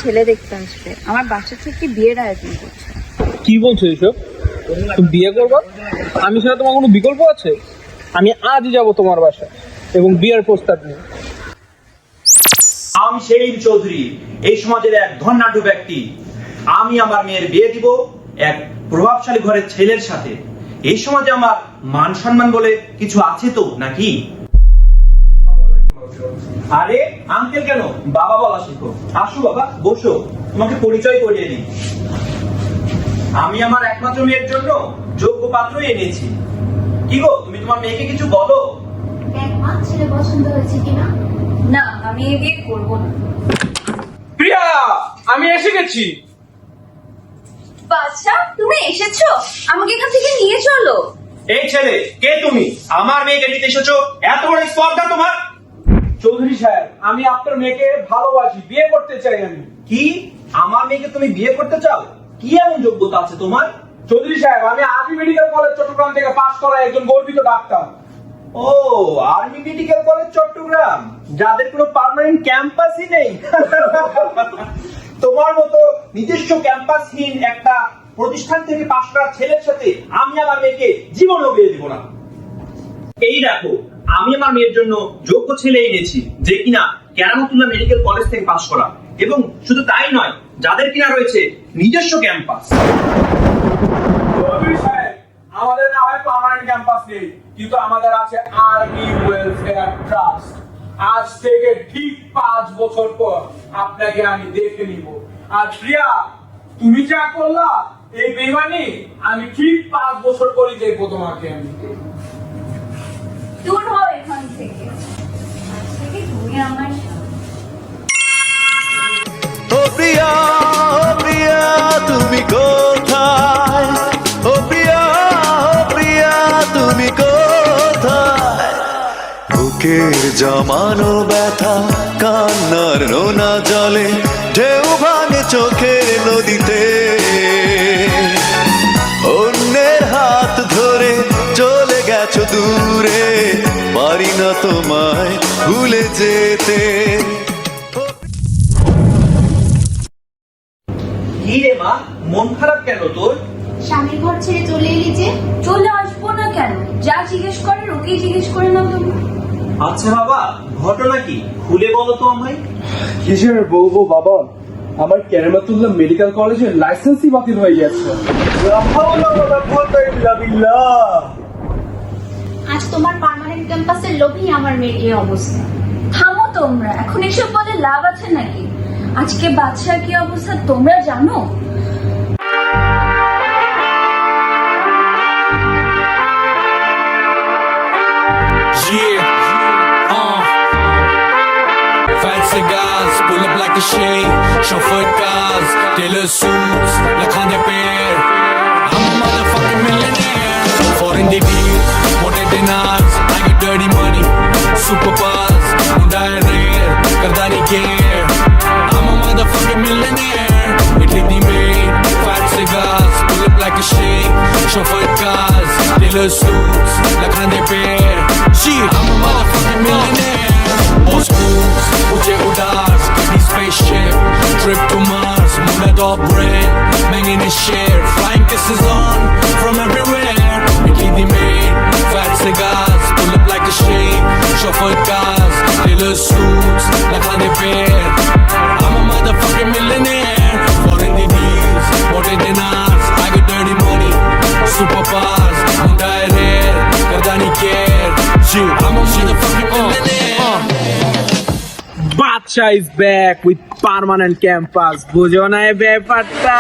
ছেলে দেখতে আসবে, আমার বাচ্চা থেকে বিয়ের আয়োজন করছে। কি বলছো এসব? তুমি বিয়ে করবা? আমি ছাড়া তোমার কোনো বিকল্প আছে? আমি আজই যাব তোমার বাসায় এবং বিয়ের প্রস্তাব নিয়ে। আমি সেলিম চৌধুরী, এই সমাজের এক ধনাঢ্য ব্যক্তি। আমি আমার মেয়ের বিয়ে দিব এক প্রভাবশালী ঘরের ছেলের সাথে। এই সমাজে আমার মান সম্মান বলে কিছু আছে তো নাকি? আরে আঙ্কেল কেন, বাবা বলা শিখো। আসো বাবা, বসো, তোমাকে পরিচয় করিয়ে দিই। আমি আমার একমাত্র মেয়ের জন্য যোগ্য পাত্রই এনেছি। কি গো, তুমি তোমার মেয়েকে কিছু বলো। মা, ছেলে পছন্দ হয়েছে কিনা? না, আমি এই বিয়ে করবো না। প্রিয়া, আমি এসে গেছি। বাচ্চা, তুমি এসেছো? আমাকে এখান থেকে নিয়ে চলো। এই ছেলে, কে তুমি? আমার মেয়েকে নিতে এসেছো? এত বড় স্পর্ধা তোমার? চৌধুরী সাহেব, আমি আপনার মেয়েকে ভালোবাসি, বিয়ে করতে চাই। আমি কি? আমার মেয়েকে তুমি বিয়ে করতে চাও? কি এমন যোগ্যতা আছে তোমার? চৌধুরী সাহেব, আমি আর্মি মেডিকেল কলেজ চট্টগ্রাম থেকে পাশ করা একজন গর্বিত ডাক্তার। ও, আর্মি মেডিকেল কলেজ চট্টগ্রাম, যাদের কোনো পার্মানেন্ট ক্যাম্পাসই নেই। তোমার মতো নিজস্ব ক্যাম্পাসহীন একটা প্রতিষ্ঠান থেকে পাশ করা ছেলের সাথে আমি আমার মেয়েকে জীবনেও বিয়ে দিব না। এই দেখো, আমি আমার মেয়ের জন্য যোগ্য ছেলে এনেছি, যে কিনা কেরামতুল্লাহ মেডিকেল কলেজ থেকে পাশ করা, এবং শুধু তাই নয়, যাদের কিনা রয়েছে নিজস্ব ক্যাম্পাস। চৌধুরী সাহেব, আমাদের না হয় পার্মানেন্ট ক্যাম্পাস নেই, কিন্তু আমাদের আছে আর্মি ওয়েলফেয়ার ট্রাস্ট। আজ থেকে ঠিক 5 বছর পর আপনাকে আমি দেখে নিব। আর প্রিয়া, তুমি যা করলা এই বেমানি, আমি ঠিক 5 বছর পরই দেখবো তোমাকে আমি। দূর হও এখান থেকে। আজ থেকে তুমি আমার ও প্রিয়া, ও প্রিয়া, তুমি কোথায়? ও প্রিয়া, ও প্রিয়া, তুমি কোথায়? বুকের জমানো ব্যথা, কান্নার নোনা জলে, ঢেউ ভাঙে চোখের নদীতে। অন্যের হাত ধরে চলে গেছো দূরে, পারি না তোমায় ভুলে যেতে। কি রে মা, মন খারাপ কেন তোর? স্বামীর ঘর ছেড়ে চলে এলি যে? চলে আসবো না কেন? যা জিজ্ঞেস করার ওকেই জিজ্ঞেস করে নাও তুমি। আচ্ছা বাবা, ঘটনা কি খুলে বলো তো আমায়। কিসের বলবো বাবা, আমার কেরামতুল্লাহ মেডিকেল কলেজের লাইসেন্সই বাতিল হয়ে গেছে। আজ তোমার পার্মানেন্ট ক্যাম্পাসের লোভই আমার মেয়ের এই অবস্থা। থামো তোমরা, এখন এসব বলে লাভ আছে নাকি? আজকে বাচ্চার কি অবস্থা তোমরা জানো? Fancy guys, pull up like a shade. Chauffeur cars, tailor suits, lakhane pair. I'm a motherfucking millionaire. Foreign deals, motor dinars. I get dirty money, super buzz. Hyundai rare, karda nahi care. I'm a motherfucking millionaire. Italy the made, fat cigars, pull up like a shade. Chauffeur cars, tailor suits, lakhane pair. I'm a motherfucking millionaire. Boss moves, ऊंचे उड़ास, किसी spaceship, trip to Mars, Munda top bread, महंगे ने share, flying kisses on from everywhere. Italy the made, fat cigars, pull up like a shade, chauffeur cars, tailor suits, lakhane pair. I'm a motherfucking millionaire, foreign the deals, motor dinars, I get dirty money, super bars, Munda rare, करदा नहीं care. I'm a motherfucking millionaire. বাচ্চা is back with permanent campus. বুঝো না এই ব্যাপারটা?